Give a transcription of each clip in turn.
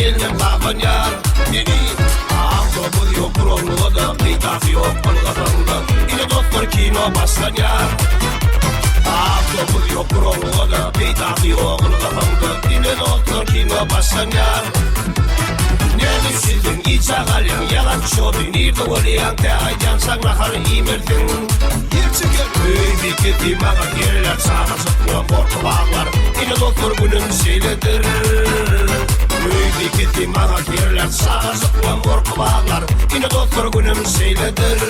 geldim kapan yar. Beni avtobus yoktur olmadı, kıytası yok olmadı. Yine doktor kino başlan yar. Avtobus yoktur olmadı, kıytası yok olmadı. Yine doktor kino başlan yar. Ne düşündün iç ağalyan, yalan çoğdun, irde olayan te aydan sana harı imertin. Öy biketim ağa yerler sağa sıkılan korku bağlar. Yine doktor günün seyledir. Öy biketim ağa yerler sağa sıkılan korku bağlar. Yine doktor günün seyledir.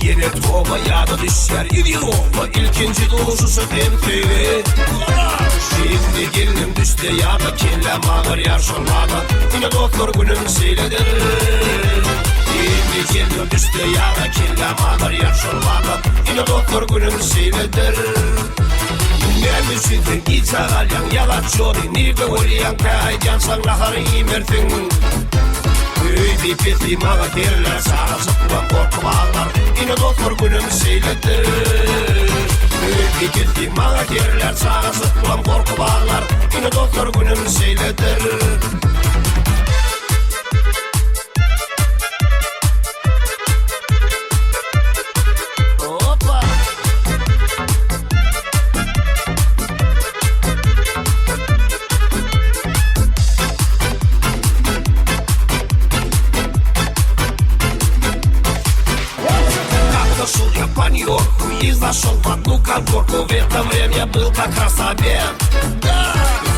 Yine tova ya da düşer idioma. İlkinci doğuşusu temtili. Şimdi gelinim düştü ya da kelle mağır yar şolmadı. Yine doktor günüm seyledir. Şimdi gelinim düştü ya da kelle mağır yar şolmadı. Yine doktor günüm seyledir. Ne düşündün iç ağalyan, yalan çoğdun, irde olayan te aydan sana harı imertin. Öy biketim ağa derler sağa sıkılan korku bağlar. Yine doktor günüm seyledir. Öy biketim ağa derler sağa sıkılan korku bağlar. Yine doktor günüm seyledir. Шел я по Нью-Йорку и зашел в одну конторку. В это время я был как раз обед.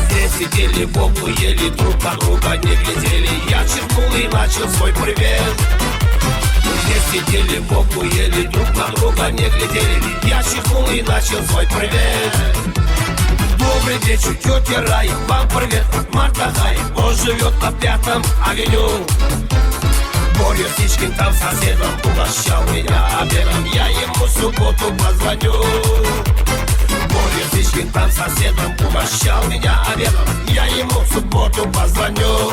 Здесь сидели в углу, ели, друг на друга не глядели. Я чихнул и начал свой привет. Здесь сидели в углу, ели, друг на друга не глядели. Я чихнул и начал свой привет. Добрый вечер, тетя Рая, вам привет от Марта Хай. Он живет на 5-м авеню. Боря Птичкин там соседом угощал меня обедом. Я ему в субботу позвоню. Боря Птичкин там соседом угощал меня обедом. Я ему в субботу позвоню.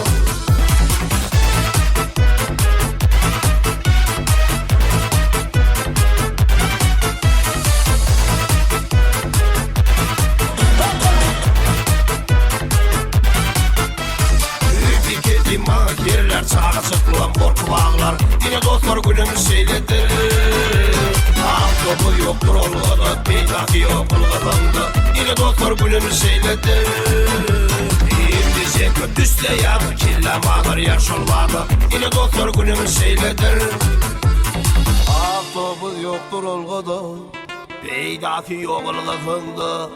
Yerler sağa sıkılan korku bağlar. Yine doktor günüm seyledir. Avtobu yoktur olmadı, peytahı yok olmadı. Yine doktor günüm seyledir. Şimdi zevk düşte yanı kille mağır yaş olmadı. Yine doktor günüm seyledir. Avtobu yoktur olmadı, peytahı yok olmadı.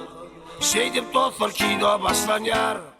Şeydim doktor kino başlan yar.